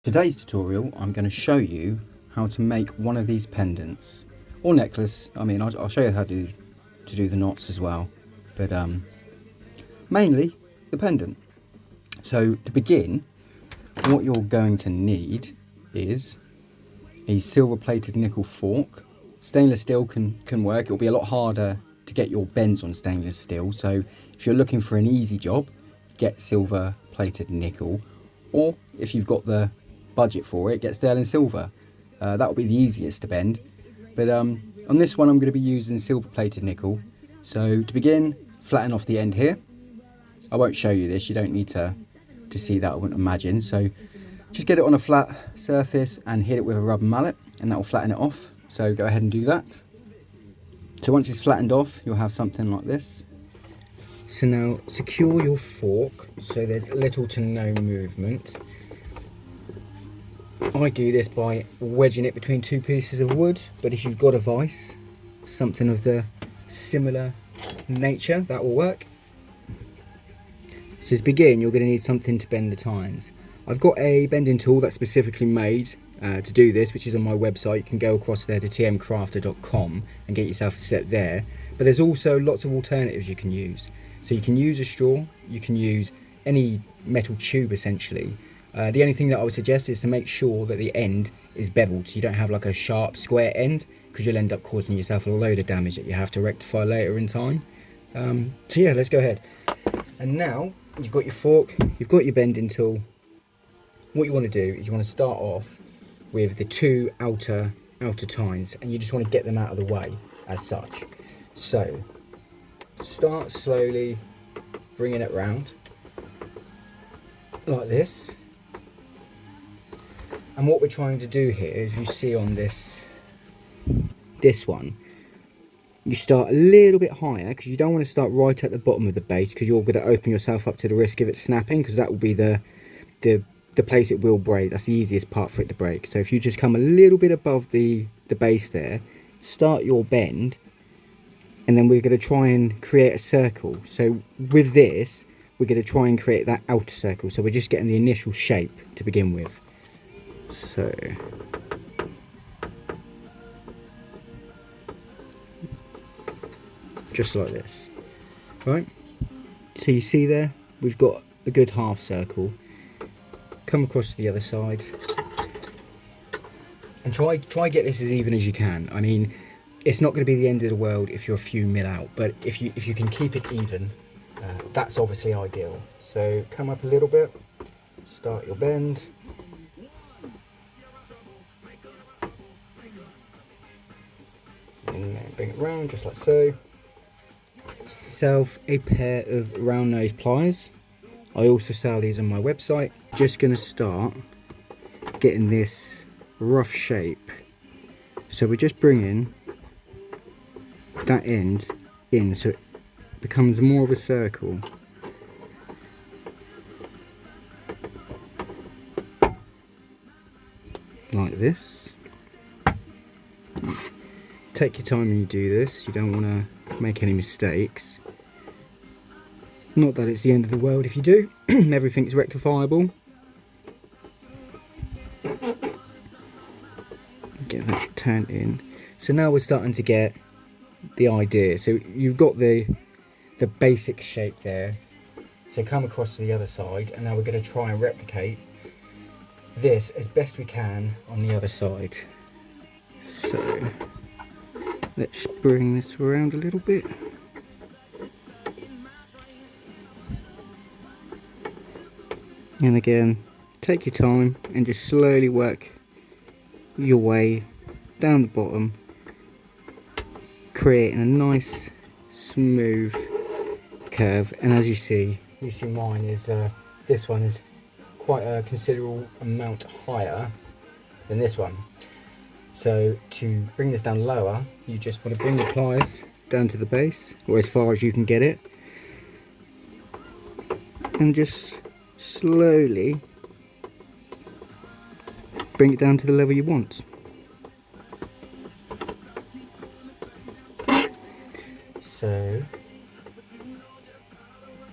Today's tutorial, I'm going to show you how to make one of these pendants or necklace. I mean, I'll show you how to do the knots as well, but mainly the pendant. So to begin, what you're going to need is a silver plated nickel fork. Stainless steel can work. It'll be a lot harder to get your bends on stainless steel, so if you're looking for an easy job, get silver plated nickel, or if you've got the budget for it, get sterling silver. That will be the easiest to bend, but on this one I'm going to be using silver plated nickel. So to begin, flatten off the end here. I won't show you this, you don't need to see that, I wouldn't imagine. So just get it on a flat surface and hit it with a rubber mallet, and that will flatten it off. So go ahead and do that. So once it's flattened off, you'll have something like this. So now secure your fork so there's little to no movement. I do this by wedging it between two pieces of wood, but if you've got a vise, something of the similar nature, that will work. So to begin, you're going to need something to bend the tines. I've got a bending tool that's specifically made to do this, which is on my website. You can go across there to tmcrafter.com and get yourself a set there. But there's also lots of alternatives you can use. So you can use a straw, you can use any metal tube essentially. The only thing that I would suggest is to make sure that the end is beveled, so you don't have like a sharp square end, because you'll end up causing yourself a load of damage that you have to rectify later in time. So yeah, let's go ahead. And now you've got your fork, you've got your bending tool. What you want to do is you want to start off with the two outer tines, and you just want to get them out of the way as such. So start slowly bringing it round like this. And what we're trying to do here, as you see on this one, you start a little bit higher, because you don't want to start right at the bottom of the base, because you're going to open yourself up to the risk of it snapping, because that will be the place it will break. That's the easiest part for it to break. So if you just come a little bit above the base there, start your bend, and then we're going to try and create a circle. So with this, we're going to try and create that outer circle. So we're just getting the initial shape to begin with. So just like this, right? So you see there, we've got a good half circle. Come across to the other side and try get this as even as you can. I mean, it's not going to be the end of the world if you're a few mil out, but if you can keep it even, that's obviously ideal. So come up a little bit, start your bend, and then bring it round just like so. Yourself a pair of round nose pliers. I also sell these on my website. Just going to start getting this rough shape. So we're just bringing that end in so it becomes more of a circle. Like this. Take your time when you do this. You don't want to make any mistakes. Not that it's the end of the world if you do. Everything's rectifiable. Get that turned in. So now we're starting to get the idea. So you've got the basic shape there. So come across to the other side, and now we're going to try and replicate this as best we can on the other side. So let's bring this around a little bit. And again, take your time and just slowly work your way down the bottom, creating a nice smooth curve. And as you see mine is this one is quite a considerable amount higher than this one. So to bring this down lower, you just want to bring the pliers down to the base, or as far as you can get it, and just slowly bring it down to the level you want. So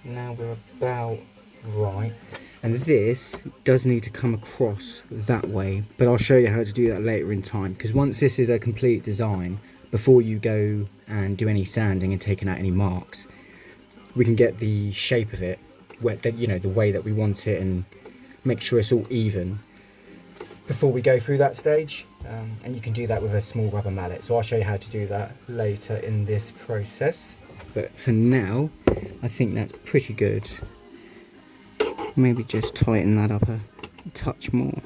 now we're about right. And this does need to come across that way, but I'll show you how to do that later in time, because once this is a complete design, before you go and do any sanding and taking out any marks, we can get the shape of it, you know, the way that we want it, and make sure it's all even before we go through that stage. And you can do that with a small rubber mallet, so I'll show you how to do that later in this process. But for now, I think that's pretty good. Maybe just tighten that up a touch more.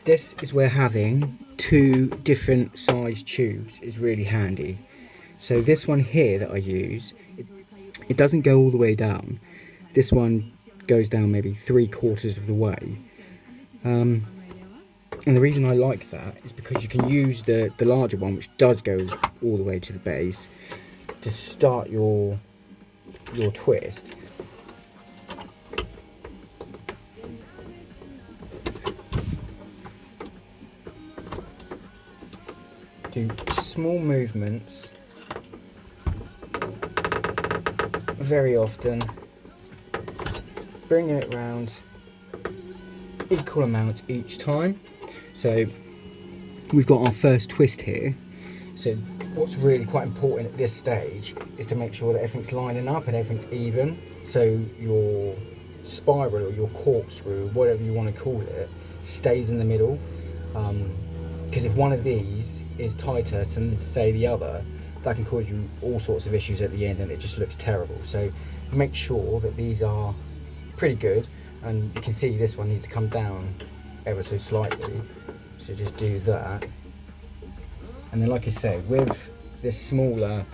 This is where having two different size tubes is really handy. So this one here that I use, it doesn't go all the way down. This one goes down maybe 3/4 of the way. And the reason I like that is because you can use the larger one, which does go all the way to the base, to start your twist. Do small movements very often, bringing it round equal amounts each time. So we've got our first twist here. So what's really quite important at this stage is to make sure that everything's lining up and everything's even, so your spiral or your corkscrew, whatever you want to call it, stays in the middle. Because if one of these is tighter than, say, the other, that can cause you all sorts of issues at the end, and it just looks terrible. So make sure that these are pretty good, and you can see this one needs to come down ever so slightly. So just do that. And then, like I said, with this smaller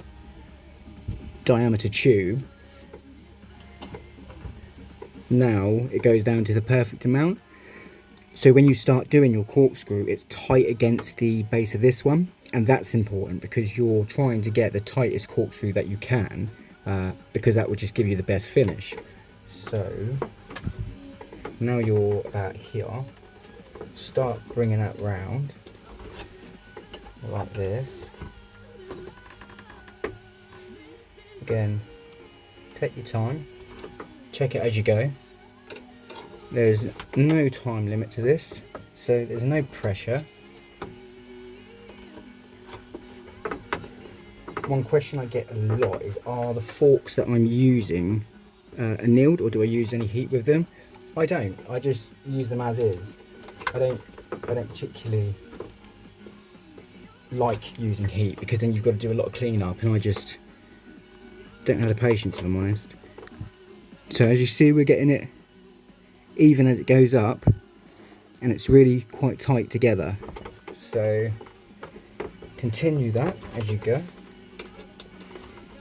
diameter tube, now it goes down to the perfect amount. So when you start doing your corkscrew, it's tight against the base of this one, and that's important because you're trying to get the tightest corkscrew that you can, because that will just give you the best finish. So now you're about here, start bringing that round like this. Again, take your time, check it as you go. There's no time limit to this, so there's no pressure. One question I get a lot is, are the forks that I'm using annealed, or do I use any heat with them? I don't. I just use them as is. I don't particularly like using heat, because then you've got to do a lot of cleanup, and I just don't have the patience, if I'm honest. So as you see, we're getting it even as it goes up, and it's really quite tight together. So continue that as you go,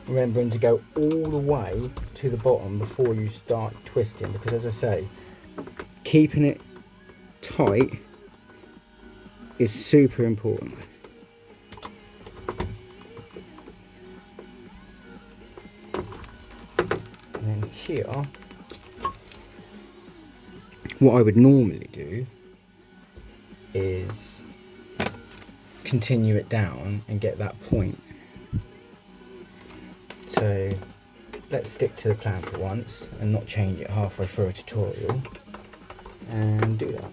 remembering to go all the way to the bottom before you start twisting, because as I say, keeping it tight is super important. And then here, what I would normally do is continue it down and get that point. So let's stick to the plan for once and not change it halfway through a tutorial, and do that.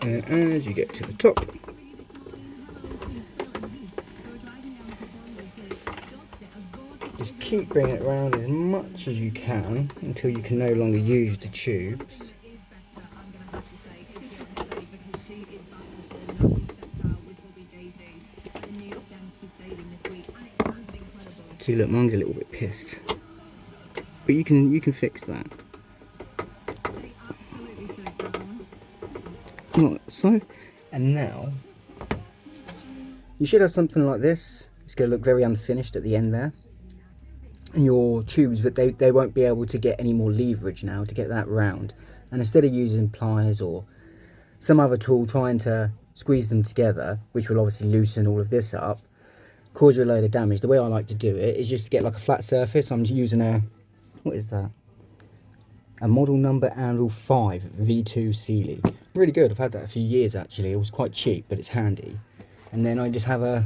And as you get to the top, just keep bringing it around as much as you can until you can no longer use the tubes. See, look, mine's a little bit pissed, but you can fix that. Like so. And now you should have something like this. It's going to look very unfinished at the end there, and your tubes, but they won't be able to get any more leverage now to get that round. And instead of using pliers or some other tool trying to squeeze them together, which will obviously loosen all of this up, cause you a load of damage, the way I like to do it is just to get like a flat surface. I'm using a, what is that, a model number Anvil 5 V2 Sealy. Really good. I've had that a few years actually. It was quite cheap, but it's handy. And then I just have a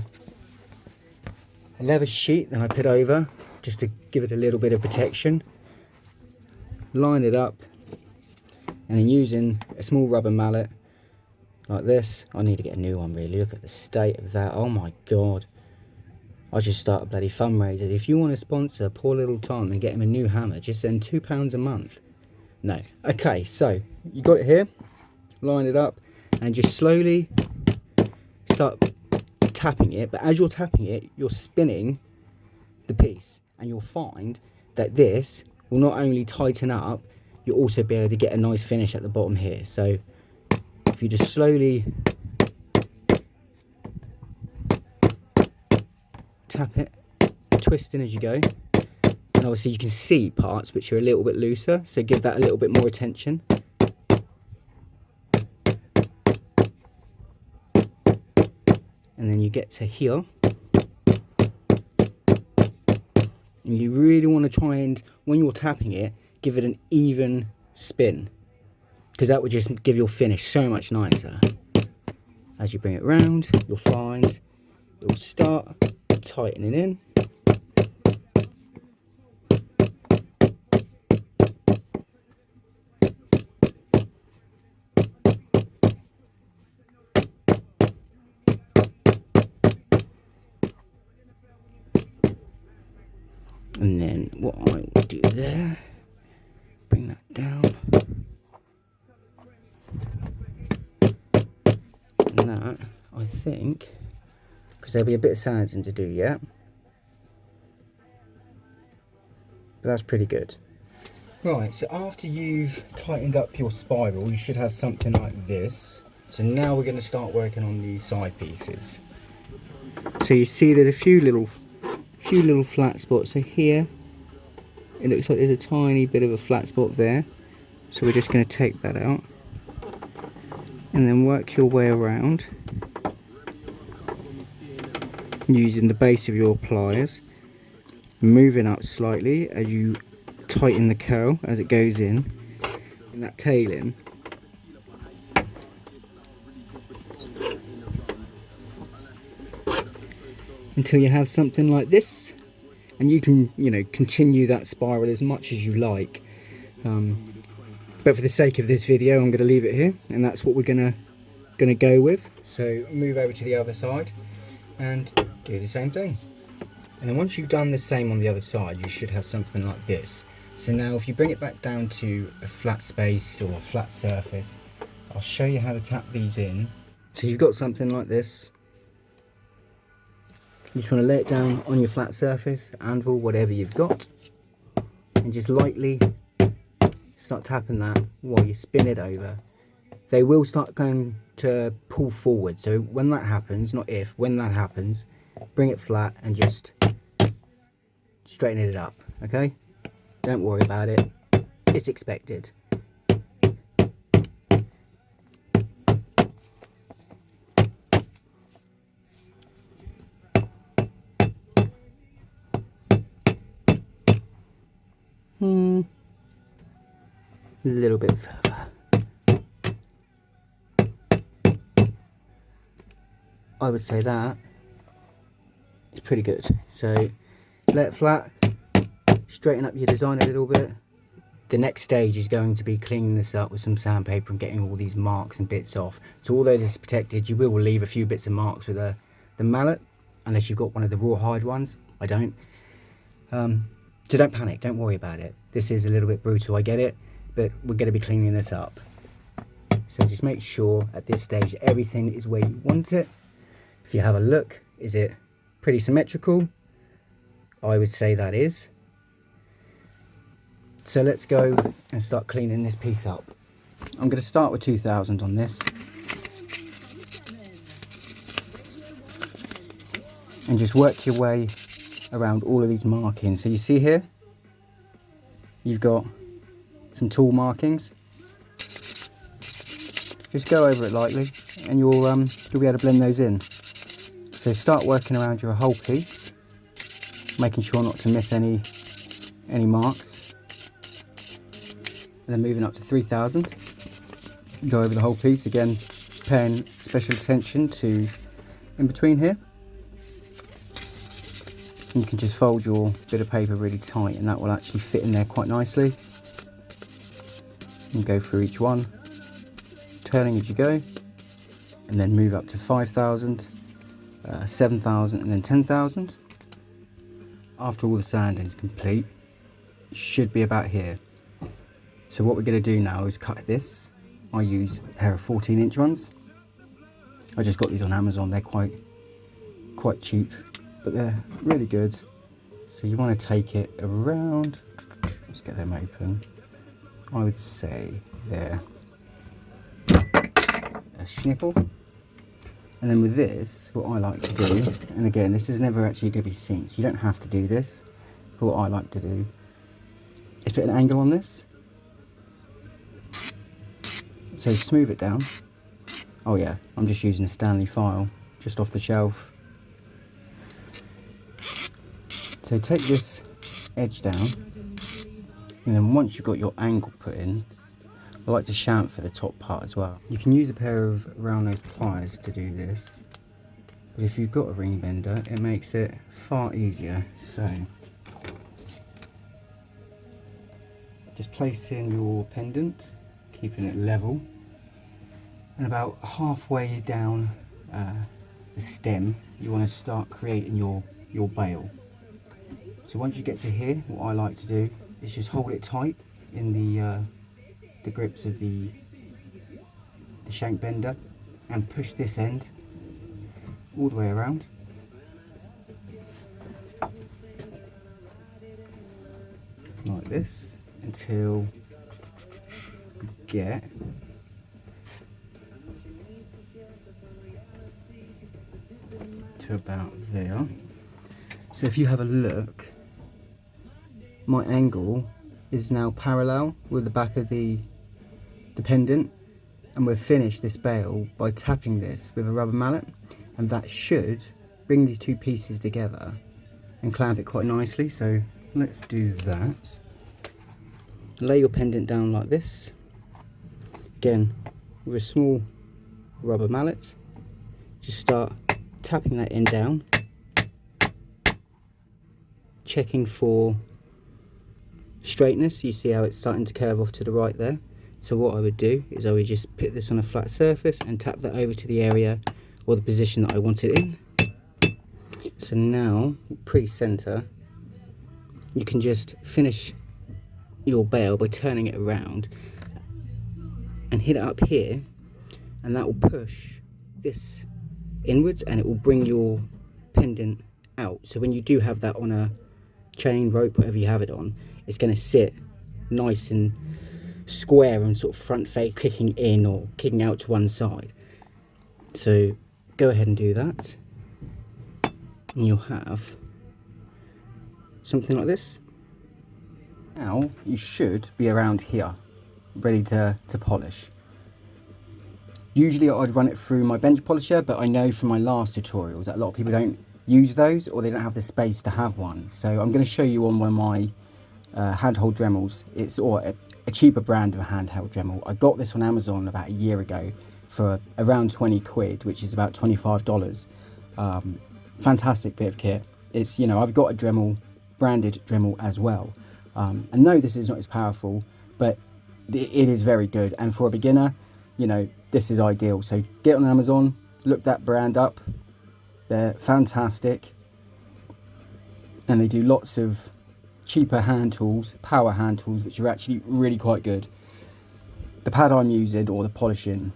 leather sheet that I put over just to give it a little bit of protection. Line it up, and then using a small rubber mallet like this. I need to get a new one really. Look at the state of that. Oh my god. I just start a bloody fundraiser. If you want to sponsor poor little Tom and get him a new hammer, just send £2 a month. No. Okay, so you got it here. Line it up and just slowly start tapping it. But as you're tapping it, you're spinning the piece, and you'll find that this will not only tighten up, you'll also be able to get a nice finish at the bottom here. So if you just slowly tap it, twisting as you go, and obviously you can see parts which are a little bit looser, so give that a little bit more attention. And then you get to here, and you really want to try and, when you're tapping it, give it an even spin, because that would just give your finish so much nicer. As you bring it round, you'll find it will start tightening in. And then what I will do there, bring that down, and that, I think, because there'll be a bit of sanding to do yet, but that's pretty good. Right, so after you've tightened up your spiral, you should have something like this. So now we're going to start working on these side pieces. So you see there's a few little flat spots. So here it looks like there's a tiny bit of a flat spot there, so we're just going to take that out and then work your way around using the base of your pliers, moving up slightly as you tighten the curl as it goes in that tail in. Until you have something like this, and you can, continue that spiral as much as you like. But for the sake of this video, I'm going to leave it here, and that's what we're gonna go with. So move over to the other side and do the same thing. And then once you've done the same on the other side, you should have something like this. So now if you bring it back down to a flat space or a flat surface, I'll show you how to tap these in. So you've got something like this. You just want to lay it down on your flat surface, anvil, whatever you've got, and just lightly start tapping that while you spin it over. They will start going to pull forward, so when that happens, not if, when that happens, bring it flat and just straighten it up, okay? Don't worry about it, it's expected. A little bit further. I would say that is pretty good. So let it flat, straighten up your design a little bit. The next stage is going to be cleaning this up with some sandpaper and getting all these marks and bits off. So although this is protected, you will leave a few bits of marks with the mallet, unless you've got one of the rawhide ones. I don't. So don't panic, don't worry about it. This is a little bit brutal, I get it, but we're going to be cleaning this up. So just make sure at this stage everything is where you want it. If you have a look, is it pretty symmetrical? I would say that is. So let's go and start cleaning this piece up. I'm going to start with 2000 on this. And just work your way around all of these markings. So you see here, you've got some tool markings. Just go over it lightly and you'll be able to blend those in. So start working around your whole piece, making sure not to miss any marks. then moving up to 3000. Go over the whole piece again, paying special attention to in between here. You can just fold your bit of paper really tight and that will actually fit in there quite nicely. And go through each one, turning as you go, and then move up to 5,000, 7,000 and then 10,000. After all the sanding is complete, it should be about here. So what we're going to do now is cut this. I use a pair of 14-inch ones. I just got these on Amazon. They're quite cheap, but they're really good. So you want to take it around, let's get them open. I would say they're a schnickel. And then with this, what I like to do, and again, this is never actually going to be seen, so you don't have to do this, but what I like to do is put an angle on this. So smooth it down. Oh yeah, I'm just using a Stanley file, just off the shelf. So take this edge down, and then once you've got your angle put in, I like to chamfer the top part as well. You can use a pair of round nose pliers to do this, but if you've got a ring bender, it makes it far easier. So just place in your pendant, keeping it level, and about halfway down the stem, you want to start creating your bail. So once you get to here, what I like to do is just hold it tight in the grips of the shank bender and push this end all the way around. Like this until you get to about there. So if you have a look, my angle is now parallel with the back of the pendant, and we've finished this bail by tapping this with a rubber mallet, and that should bring these two pieces together and clamp it quite nicely. So let's do that. Lay your pendant down like this, again with a small rubber mallet. Just start tapping that end down, checking for straightness. You see how it's starting to curve off to the right there. So what I would do is I would just put this on a flat surface and tap that over to the area or the position that I want it in. So now, pre-center, you can just finish your bail by turning it around and hit it up here, and that will push this inwards and it will bring your pendant out. So when you do have that on a chain, rope, whatever you have it on, it's going to sit nice and square and sort of front face, kicking in or kicking out to one side. So go ahead and do that, and you'll have something like this. Now you should be around here, ready to polish. Usually I'd run it through my bench polisher, but I know from my last tutorials that a lot of people don't use those, or they don't have the space to have one. So I'm going to show you on one of my handheld Dremels. It's a cheaper brand of a handheld Dremel. I got this on Amazon about a year ago for around 20 quid, which is about $25. Fantastic bit of kit. It's, you know, I've got a Dremel, branded Dremel as well. And no, this is not as powerful, but it is very good. And for a beginner, you know, this is ideal. So get on Amazon, look that brand up. They're fantastic. And they do lots of cheaper hand tools, power hand tools, which are actually really quite good. The pad I'm using, or the polishing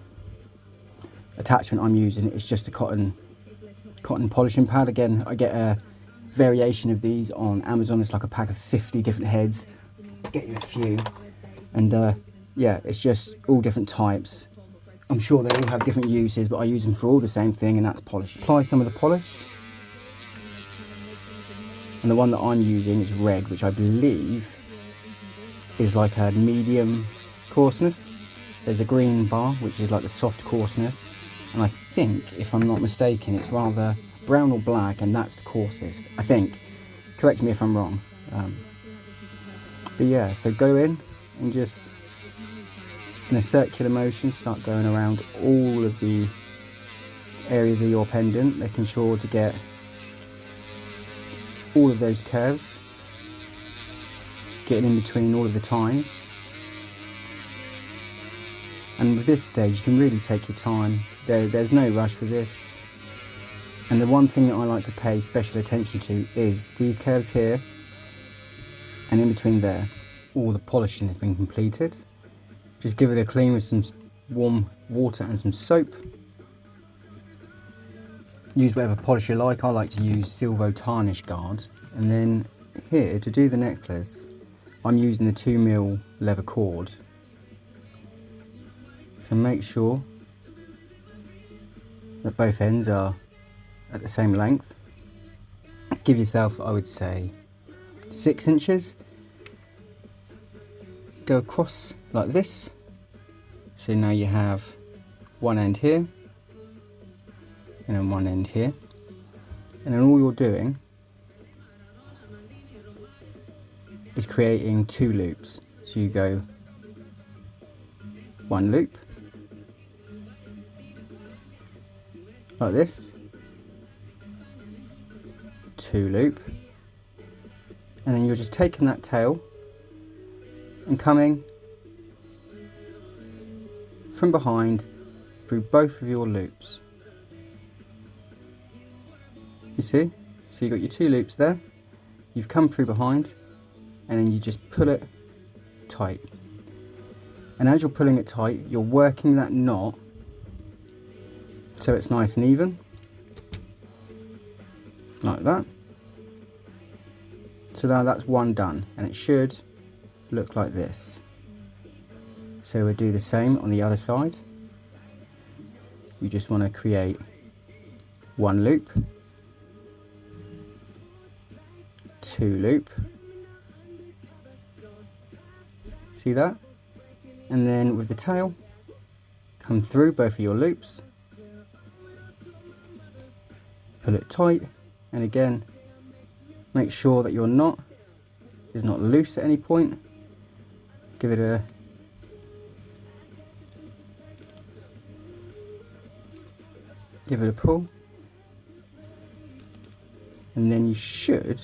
attachment I'm using, is just a cotton polishing pad. Again, I get a variation of these on Amazon. It's like a pack of 50 different heads. Get you a few, and yeah, it's just all different types. I'm sure they all have different uses, but I use them for all the same thing, and that's polish. Apply some of the polish. And the one that I'm using is red, which I believe is like a medium coarseness. There's a green bar, which is like the soft coarseness. And I think, if I'm not mistaken, it's rather brown or black, and that's the coarsest, I think. Correct me if I'm wrong. But yeah, so go in and just in a circular motion, start going around all of the areas of your pendant, making sure to get all of those curves, getting in between all of the tines. And with this stage you can really take your time, there's no rush with this. And the one thing that I like to pay special attention to is these curves here, and in between there, all the polishing has been completed. Just give it a clean with some warm water and some soap. Use whatever polish you like. I like to use Silvo Tarnish Guard. And then here, to do the necklace, I'm using the 2mm leather cord. So make sure that both ends are at the same length. Give yourself, I would say, 6 inches. Go across like this. So now you have one end here and then one end here, and then all you're doing is creating 2 loops. So you go 1 loop like this, 2 loop, and then you're just taking that tail and coming from behind through both of your loops. You see? So you've got your 2 loops there, you've come through behind, and then you just pull it tight. And as you're pulling it tight, you're working that knot so it's nice and even, like that. So now that's one done, and it should look like this. So we'll do the same on the other side. You just want to create 1 loop, 2 loop, see that? And then with the tail, come through both of your loops, pull it tight, and again make sure that your knot is not loose at any point. Give it a pull, and then you should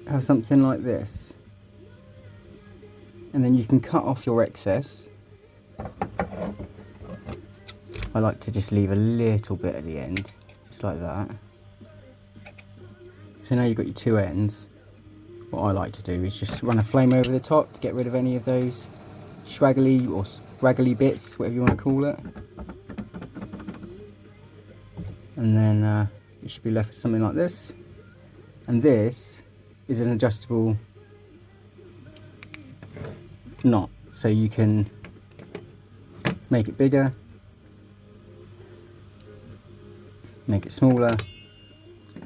have something like this, and then you can cut off your excess. I like to just leave a little bit at the end, just like that. So now you've got your 2 ends. What I like to do is just run a flame over the top to get rid of any of those straggly or scraggly bits, whatever you want to call it. And then you should be left with something like this. And this is an adjustable knot, so you can make it bigger, make it smaller,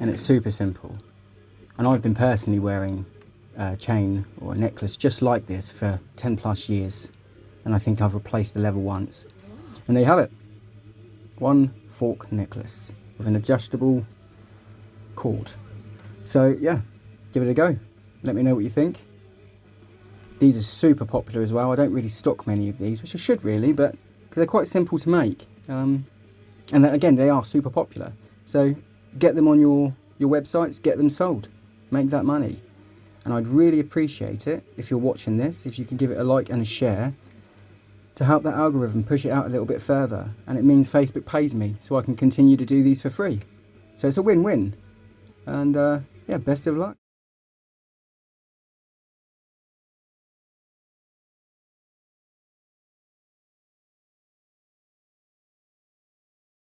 and it's super simple. And I've been personally wearing a chain or a necklace just like this for 10+ years, and I think I've replaced the level once. And there you have it, 1 fork necklace with an adjustable cord. So yeah, give it a go. Let me know what you think. These are super popular as well. I don't really stock many of these, which I should really, but because they're quite simple to make. And then again, they are super popular. So get them on your websites, get them sold, make that money. And I'd really appreciate it if you're watching this, if you can give it a like and a share to help that algorithm push it out a little bit further. And it means Facebook pays me so I can continue to do these for free. So it's a win-win. And yeah, best of luck.